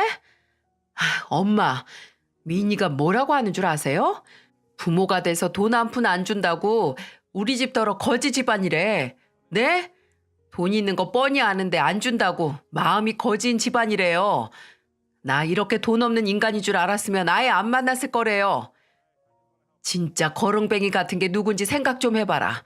아, 엄마, 미니가 뭐라고 하는 줄 아세요? 부모가 돼서 돈 한 푼 안 준다고 우리 집더러 거지 집안이래. 네? 돈 있는 거 뻔히 아는데 안 준다고 마음이 거지인 집안이래요. 나 이렇게 돈 없는 인간인 줄 알았으면 아예 안 만났을 거래요. 진짜 거렁뱅이 같은 게 누군지 생각 좀 해봐라.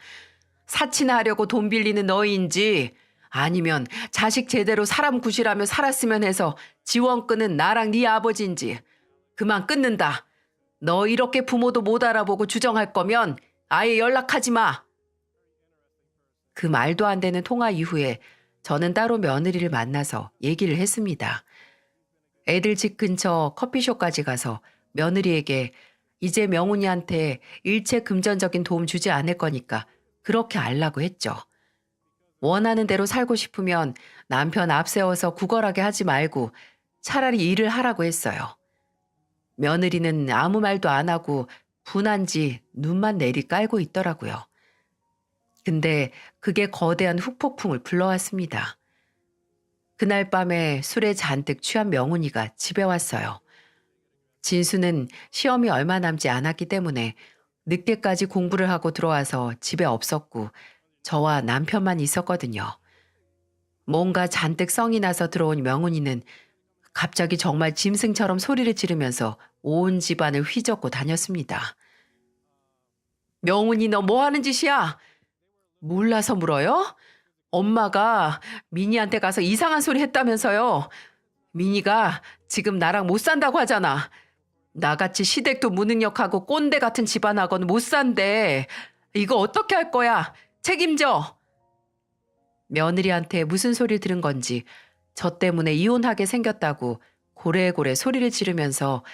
사치나 하려고 돈 빌리는 너희인지 아니면 자식 제대로 사람 구실하며 살았으면 해서 지원 끄는 나랑 네 아버지인지 그만 끊는다. 너 이렇게 부모도 못 알아보고 주정할 거면 아예 연락하지 마. 그 말도 안 되는 통화 이후에 저는 따로 며느리를 만나서 얘기를 했습니다. 애들 집 근처 커피숍까지 가서 며느리에게 이제 명훈이한테 일체 금전적인 도움 주지 않을 거니까 그렇게 알라고 했죠. 원하는 대로 살고 싶으면 남편 앞세워서 구걸하게 하지 말고 차라리 일을 하라고 했어요. 며느리는 아무 말도 안 하고 분한지 눈만 내리 깔고 있더라고요. 근데 그게 거대한 후폭풍을 불러왔습니다. 그날 밤에 술에 잔뜩 취한 명훈이가 집에 왔어요. 진수는 시험이 얼마 남지 않았기 때문에 늦게까지 공부를 하고 들어와서 집에 없었고 저와 남편만 있었거든요. 뭔가 잔뜩 성이 나서 들어온 명훈이는 갑자기 정말 짐승처럼 소리를 지르면서 온 집안을 휘젓고 다녔습니다. 명훈이 너 뭐 하는 짓이야? 몰라서 물어요? 엄마가 미니한테 가서 이상한 소리 했다면서요. 미니가 지금 나랑 못 산다고 하잖아. 나같이 시댁도 무능력하고 꼰대 같은 집안하고는 못 산대. 이거 어떻게 할 거야? 책임져. 며느리한테 무슨 소리를 들은 건지 저 때문에 이혼하게 생겼다고 고래고래 소리를 지르면서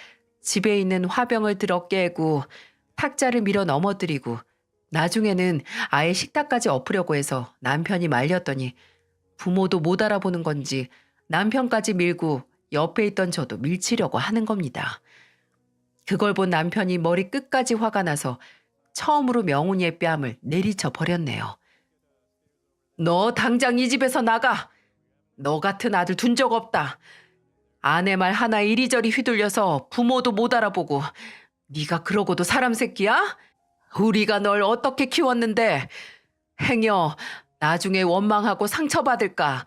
집에 있는 화병을 들어 깨고 탁자를 밀어 넘어뜨리고 나중에는 아예 식탁까지 엎으려고 해서 남편이 말렸더니 부모도 못 알아보는 건지 남편까지 밀고 옆에 있던 저도 밀치려고 하는 겁니다. 그걸 본 남편이 머리 끝까지 화가 나서 처음으로 명훈이의 뺨을 내리쳐 버렸네요. 너 당장 이 집에서 나가. 너 같은 아들 둔 적 없다. 아내 말 하나 이리저리 휘둘려서 부모도 못 알아보고 네가 그러고도 사람 새끼야? 우리가 널 어떻게 키웠는데 행여 나중에 원망하고 상처받을까.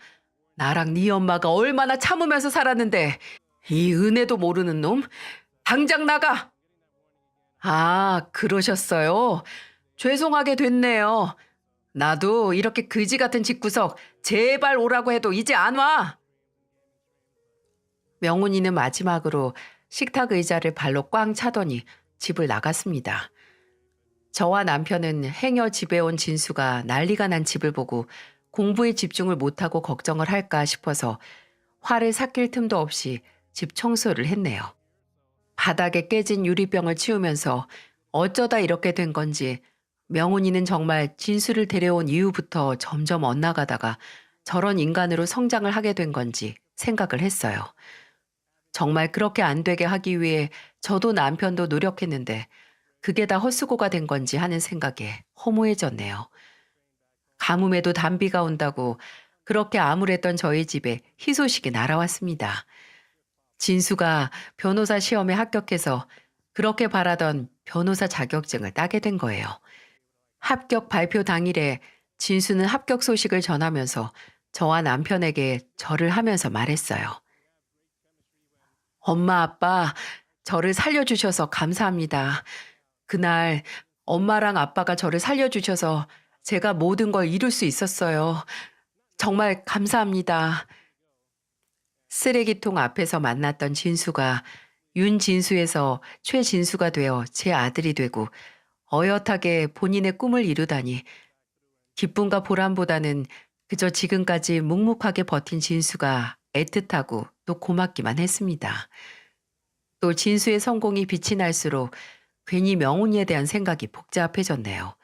나랑 네 엄마가 얼마나 참으면서 살았는데 이 은혜도 모르는 놈? 당장 나가! 아, 그러셨어요? 죄송하게 됐네요. 나도 이렇게 그지 같은 집구석 제발 오라고 해도 이제 안 와. 명훈이는 마지막으로 식탁 의자를 발로 꽝 차더니 집을 나갔습니다. 저와 남편은 행여 집에 온 진수가 난리가 난 집을 보고 공부에 집중을 못하고 걱정을 할까 싶어서 화를 삭힐 틈도 없이 집 청소를 했네요. 바닥에 깨진 유리병을 치우면서 어쩌다 이렇게 된 건지 명훈이는 정말 진수를 데려온 이후부터 점점 엇나가다가 저런 인간으로 성장을 하게 된 건지 생각을 했어요. 정말 그렇게 안 되게 하기 위해 저도 남편도 노력했는데 그게 다 헛수고가 된 건지 하는 생각에 허무해졌네요. 가뭄에도 단비가 온다고 그렇게 암울했던 저희 집에 희소식이 날아왔습니다. 진수가 변호사 시험에 합격해서 그렇게 바라던 변호사 자격증을 따게 된 거예요. 합격 발표 당일에 진수는 합격 소식을 전하면서 저와 남편에게 절을 하면서 말했어요. 엄마, 아빠, 저를 살려주셔서 감사합니다. 그날 엄마랑 아빠가 저를 살려주셔서 제가 모든 걸 이룰 수 있었어요. 정말 감사합니다. 쓰레기통 앞에서 만났던 진수가 윤진수에서 최진수가 되어 제 아들이 되고 어엿하게 본인의 꿈을 이루다니 기쁨과 보람보다는 그저 지금까지 묵묵하게 버틴 진수가 애틋하고 또 고맙기만 했습니다. 또 진수의 성공이 빛이 날수록 괜히 명훈이에 대한 생각이 복잡해졌네요.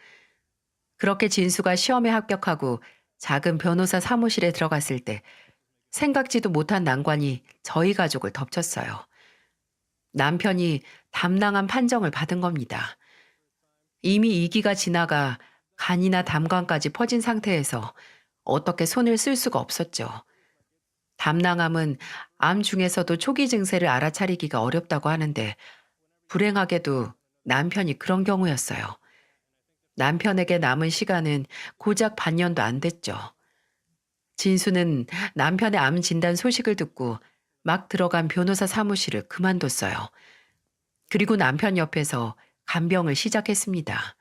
그렇게 진수가 시험에 합격하고 작은 변호사 사무실에 들어갔을 때 생각지도 못한 난관이 저희 가족을 덮쳤어요. 남편이 담낭한 판정을 받은 겁니다. 이미 2기가 지나가 간이나 담관까지 퍼진 상태에서 어떻게 손을 쓸 수가 없었죠. 담낭암은 암 중에서도 초기 증세를 알아차리기가 어렵다고 하는데 불행하게도 남편이 그런 경우였어요. 남편에게 남은 시간은 고작 반년도 안 됐죠. 진수는 남편의 암 진단 소식을 듣고 막 들어간 변호사 사무실을 그만뒀어요. 그리고 남편 옆에서 간병을 시작했습니다.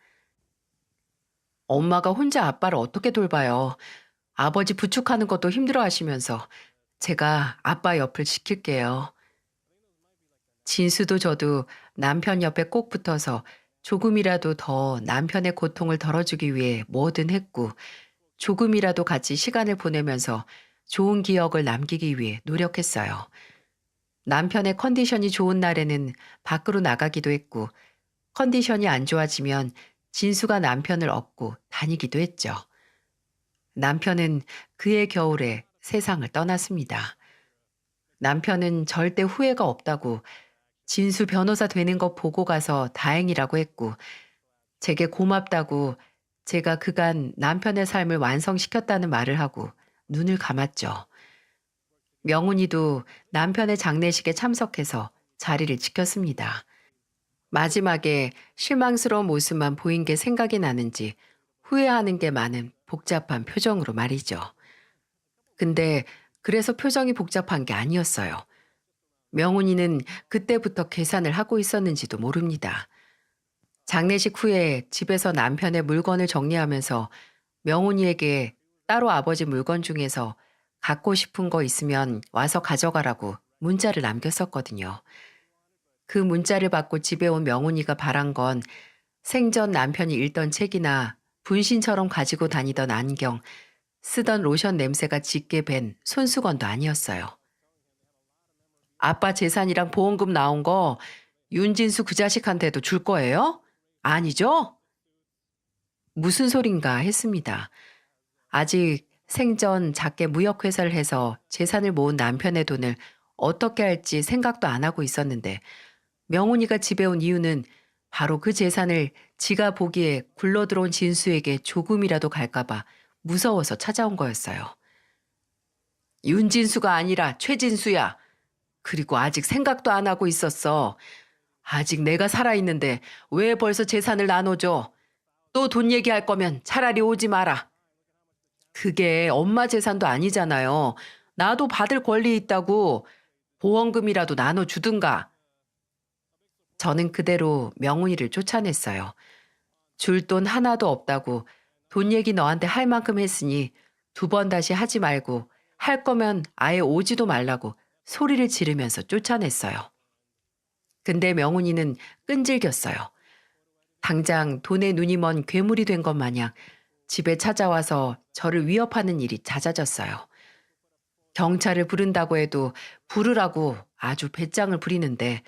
엄마가 혼자 아빠를 어떻게 돌봐요. 아버지 부축하는 것도 힘들어 하시면서 제가 아빠 옆을 지킬게요. 진수도 저도 남편 옆에 꼭 붙어서 조금이라도 더 남편의 고통을 덜어주기 위해 뭐든 했고 조금이라도 같이 시간을 보내면서 좋은 기억을 남기기 위해 노력했어요. 남편의 컨디션이 좋은 날에는 밖으로 나가기도 했고 컨디션이 안 좋아지면 진수가 남편을 업고 다니기도 했죠. 남편은 그해 겨울에 세상을 떠났습니다. 남편은 절대 후회가 없다고 진수 변호사 되는 거 보고 가서 다행이라고 했고, 제게 고맙다고 제가 그간 남편의 삶을 완성시켰다는 말을 하고 눈을 감았죠. 명훈이도 남편의 장례식에 참석해서 자리를 지켰습니다. 마지막에 실망스러운 모습만 보인 게 생각이 나는지 후회하는 게 많은 복잡한 표정으로 말이죠. 근데 그래서 표정이 복잡한 게 아니었어요. 명훈이는 그때부터 계산을 하고 있었는지도 모릅니다. 장례식 후에 집에서 남편의 물건을 정리하면서 명훈이에게 따로 아버지 물건 중에서 갖고 싶은 거 있으면 와서 가져가라고 문자를 남겼었거든요. 그 문자를 받고 집에 온 명훈이가 바란 건 생전 남편이 읽던 책이나 분신처럼 가지고 다니던 안경, 쓰던 로션 냄새가 짙게 밴 손수건도 아니었어요. 아빠 재산이랑 보험금 나온 거 윤진수 그 자식한테도 줄 거예요? 아니죠? 무슨 소린가 했습니다. 아직 생전 작게 무역회사를 해서 재산을 모은 남편의 돈을 어떻게 할지 생각도 안 하고 있었는데, 명훈이가 집에 온 이유는 바로 그 재산을 지가 보기에 굴러들어온 진수에게 조금이라도 갈까봐 무서워서 찾아온 거였어요. 윤진수가 아니라 최진수야. 그리고 아직 생각도 안 하고 있었어. 아직 내가 살아있는데 왜 벌써 재산을 나눠줘? 또 돈 얘기할 거면 차라리 오지 마라. 그게 엄마 재산도 아니잖아요. 나도 받을 권리 있다고. 보험금이라도 나눠주든가. 저는 그대로 명훈이를 쫓아냈어요. 줄 돈 하나도 없다고 돈 얘기 너한테 할 만큼 했으니 2번 다시 하지 말고 할 거면 아예 오지도 말라고 소리를 지르면서 쫓아냈어요. 근데 명훈이는 끈질겼어요. 당장 돈에 눈이 먼 괴물이 된 것 마냥 집에 찾아와서 저를 위협하는 일이 잦아졌어요. 경찰을 부른다고 해도 부르라고 아주 배짱을 부리는데,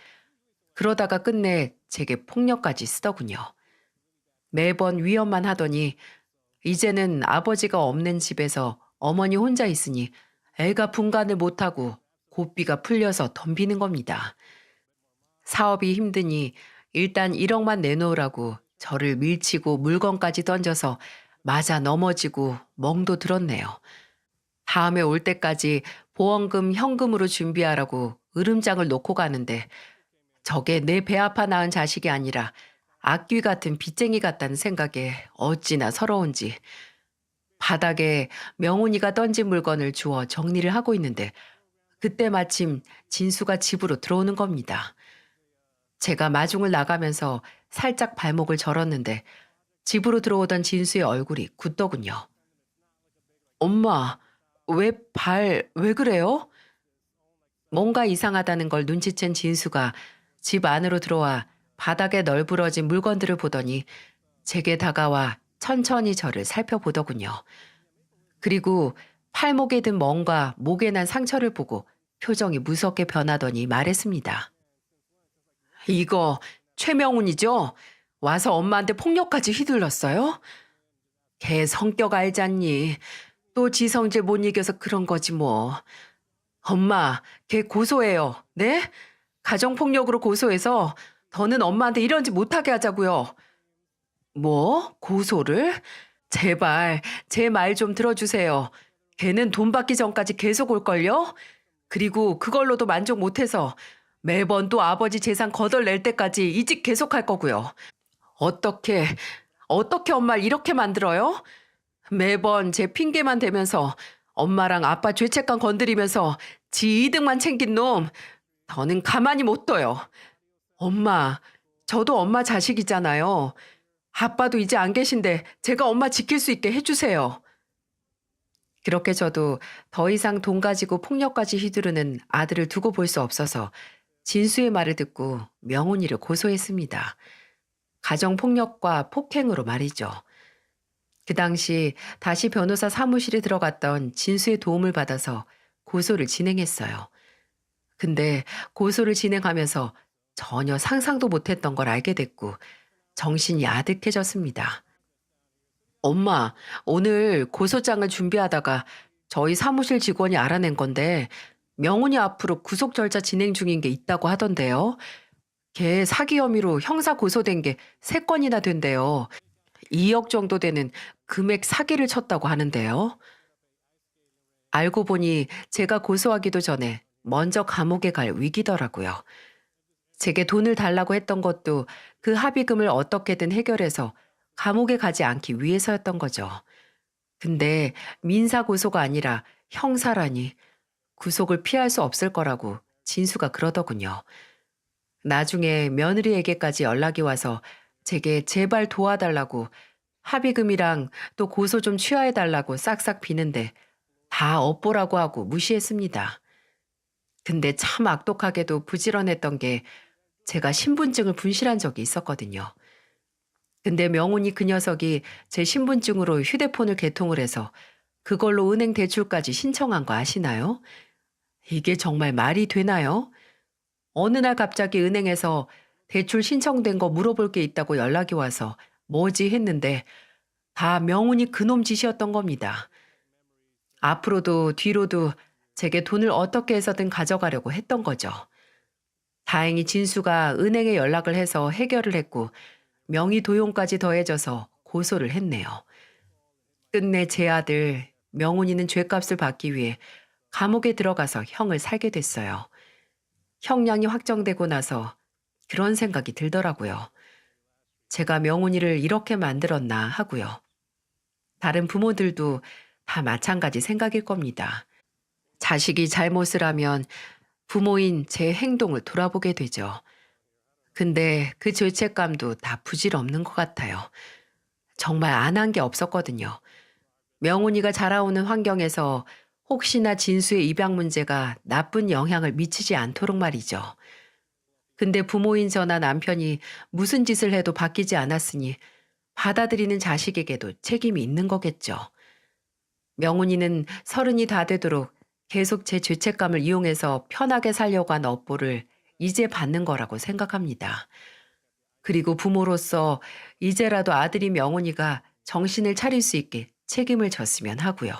그러다가 끝내 제게 폭력까지 쓰더군요. 매번 위협만 하더니 이제는 아버지가 없는 집에서 어머니 혼자 있으니 애가 분간을 못하고 고삐가 풀려서 덤비는 겁니다. 사업이 힘드니 일단 1억만 내놓으라고 저를 밀치고 물건까지 던져서 맞아 넘어지고 멍도 들었네요. 다음에 올 때까지 보험금 현금으로 준비하라고 으름장을 놓고 가는데, 저게 내 배 아파 낳은 자식이 아니라 악귀 같은 빚쟁이 같다는 생각에 어찌나 서러운지 바닥에 명훈이가 던진 물건을 주워 정리를 하고 있는데, 그때 마침 진수가 집으로 들어오는 겁니다. 제가 마중을 나가면서 살짝 발목을 절었는데 집으로 들어오던 진수의 얼굴이 굳더군요. 엄마, 왜 그래요? 뭔가 이상하다는 걸 눈치챈 진수가 집 안으로 들어와 바닥에 널브러진 물건들을 보더니 제게 다가와 천천히 저를 살펴보더군요. 그리고 팔목에 든 멍과 목에 난 상처를 보고 표정이 무섭게 변하더니 말했습니다. 이거 최명훈이죠? 와서 엄마한테 폭력까지 휘둘렀어요? 걔 성격 알잖니. 또 지성질 못 이겨서 그런 거지 뭐. 엄마, 걔 고소해요. 네? 가정폭력으로 고소해서 더는 엄마한테 이런지 못하게 하자고요. 뭐? 고소를? 제발 제 말 좀 들어주세요. 걔는 돈 받기 전까지 계속 올걸요? 그리고 그걸로도 만족 못해서 매번 또 아버지 재산 거덜낼 때까지 이 집 계속할 거고요. 어떻게 엄마를 이렇게 만들어요? 매번 제 핑계만 대면서 엄마랑 아빠 죄책감 건드리면서 지 이득만 챙긴 놈, 더는 가만히 못 둬요. 엄마, 저도 엄마 자식이잖아요. 아빠도 이제 안 계신데 제가 엄마 지킬 수 있게 해주세요. 그렇게 저도 더 이상 돈 가지고 폭력까지 휘두르는 아들을 두고 볼 수 없어서 진수의 말을 듣고 명훈이를 고소했습니다. 가정폭력과 폭행으로 말이죠. 그 당시 다시 변호사 사무실에 들어갔던 진수의 도움을 받아서 고소를 진행했어요. 근데 고소를 진행하면서 전혀 상상도 못했던 걸 알게 됐고 정신이 아득해졌습니다. 엄마, 오늘 고소장을 준비하다가 저희 사무실 직원이 알아낸 건데 명훈이 앞으로 구속 절차 진행 중인 게 있다고 하던데요. 걔 사기 혐의로 형사 고소된 게 3건이나 된대요. 2억 정도 되는 금액 사기를 쳤다고 하는데요. 알고 보니 제가 고소하기도 전에 먼저 감옥에 갈 위기더라고요. 제게 돈을 달라고 했던 것도 그 합의금을 어떻게든 해결해서 감옥에 가지 않기 위해서였던 거죠. 근데 민사 고소가 아니라 형사라니 구속을 피할 수 없을 거라고 진수가 그러더군요. 나중에 며느리에게까지 연락이 와서 제게 제발 도와달라고 합의금이랑 또 고소 좀 취하해달라고 싹싹 비는데 다 업보라고 하고 무시했습니다. 근데 참 악독하게도 부지런했던 게 제가 신분증을 분실한 적이 있었거든요. 근데 명훈이 그 녀석이 제 신분증으로 휴대폰을 개통을 해서 그걸로 은행 대출까지 신청한 거 아시나요? 이게 정말 말이 되나요? 어느 날 갑자기 은행에서 대출 신청된 거 물어볼 게 있다고 연락이 와서 뭐지 했는데 다 명훈이 그놈 짓이었던 겁니다. 앞으로도 뒤로도 제게 돈을 어떻게 해서든 가져가려고 했던 거죠. 다행히 진수가 은행에 연락을 해서 해결을 했고 명의 도용까지 더해져서 고소를 했네요. 끝내 제 아들 명훈이는 죗값을 받기 위해 감옥에 들어가서 형을 살게 됐어요. 형량이 확정되고 나서 그런 생각이 들더라고요. 제가 명훈이를 이렇게 만들었나 하고요. 다른 부모들도 다 마찬가지 생각일 겁니다. 자식이 잘못을 하면 부모인 제 행동을 돌아보게 되죠. 근데 그 죄책감도 다 부질없는 것 같아요. 정말 안 한 게 없었거든요. 명훈이가 자라오는 환경에서 혹시나 진수의 입양 문제가 나쁜 영향을 미치지 않도록 말이죠. 근데 부모인 저나 남편이 무슨 짓을 해도 바뀌지 않았으니 받아들이는 자식에게도 책임이 있는 거겠죠. 명훈이는 30이 다 되도록 계속 제 죄책감을 이용해서 편하게 살려고 한 업보를 이제 받는 거라고 생각합니다. 그리고 부모로서 이제라도 아들이 명훈이가 정신을 차릴 수 있게 책임을 졌으면 하고요.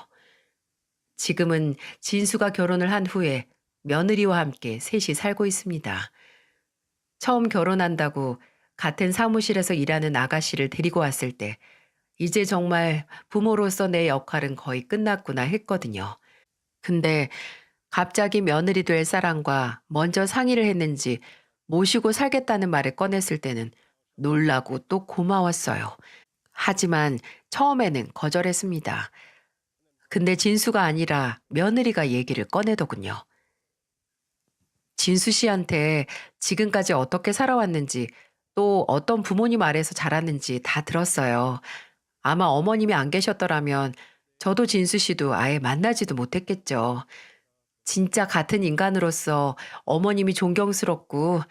지금은 진수가 결혼을 한 후에 며느리와 함께 셋이 살고 있습니다. 처음 결혼한다고 같은 사무실에서 일하는 아가씨를 데리고 왔을 때 이제 정말 부모로서 내 역할은 거의 끝났구나 했거든요. 근데 갑자기 며느리 될 사람과 먼저 상의를 했는지 모시고 살겠다는 말을 꺼냈을 때는 놀라고 또 고마웠어요. 하지만 처음에는 거절했습니다. 근데 진수가 아니라 며느리가 얘기를 꺼내더군요. 진수 씨한테 지금까지 어떻게 살아왔는지 또 어떤 부모님 아래서 자랐는지 다 들었어요. 아마 어머님이 안 계셨더라면 저도 진수 씨도 아예 만나지도 못했겠죠. 진짜 같은 인간으로서 어머님이 존경스럽고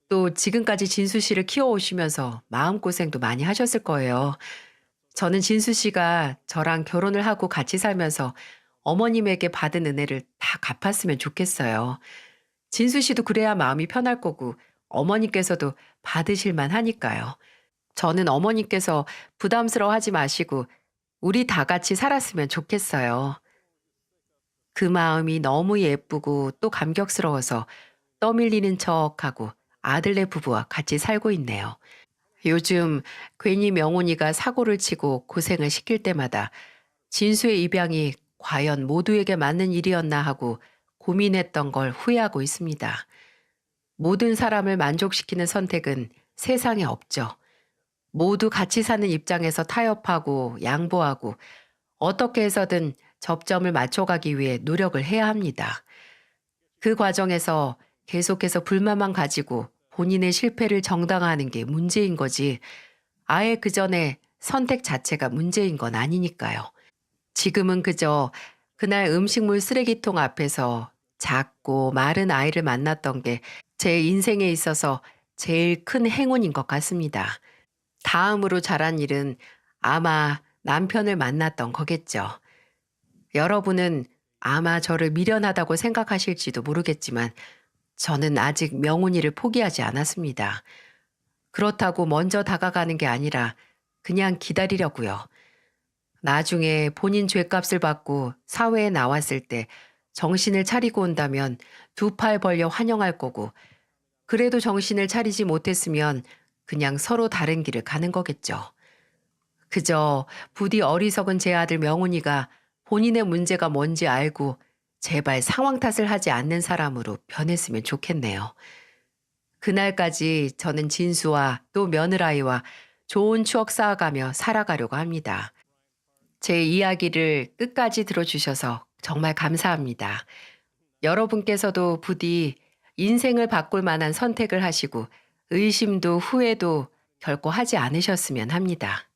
또 지금까지 진수 씨를 키워오시면서 마음고생도 많이 하셨을 거예요. 저는 진수 씨가 저랑 결혼을 하고 같이 살면서 어머님에게 받은 은혜를 다 갚았으면 좋겠어요. 진수 씨도 그래야 마음이 편할 거고 어머니께서도 받으실만 하니까요. 저는 어머니께서 부담스러워하지 마시고 우리 다 같이 살았으면 좋겠어요. 그 마음이 너무 예쁘고 또 감격스러워서 떠밀리는 척하고 아들네 부부와 같이 살고 있네요. 요즘 괜히 명훈이가 사고를 치고 고생을 시킬 때마다 진수의 입양이 과연 모두에게 맞는 일이었나 하고 고민했던 걸 후회하고 있습니다. 모든 사람을 만족시키는 선택은 세상에 없죠. 모두 같이 사는 입장에서 타협하고 양보하고 어떻게 해서든 접점을 맞춰가기 위해 노력을 해야 합니다. 그 과정에서 계속해서 불만만 가지고 본인의 실패를 정당화하는 게 문제인 거지 아예 그 전에 선택 자체가 문제인 건 아니니까요. 지금은 그저 그날 음식물 쓰레기통 앞에서 작고 마른 아이를 만났던 게 제 인생에 있어서 제일 큰 행운인 것 같습니다. 다음으로 잘한 일은 아마 남편을 만났던 거겠죠. 여러분은 아마 저를 미련하다고 생각하실지도 모르겠지만 저는 아직 명훈이를 포기하지 않았습니다. 그렇다고 먼저 다가가는 게 아니라 그냥 기다리려고요. 나중에 본인 죗값을 받고 사회에 나왔을 때 정신을 차리고 온다면 두 팔 벌려 환영할 거고, 그래도 정신을 차리지 못했으면 그냥 서로 다른 길을 가는 거겠죠. 그저 부디 어리석은 제 아들 명훈이가 본인의 문제가 뭔지 알고 제발 상황 탓을 하지 않는 사람으로 변했으면 좋겠네요. 그날까지 저는 진수와 또 며느라이와 좋은 추억 쌓아가며 살아가려고 합니다. 제 이야기를 끝까지 들어주셔서 정말 감사합니다. 여러분께서도 부디 인생을 바꿀 만한 선택을 하시고 의심도 후회도 결코 하지 않으셨으면 합니다.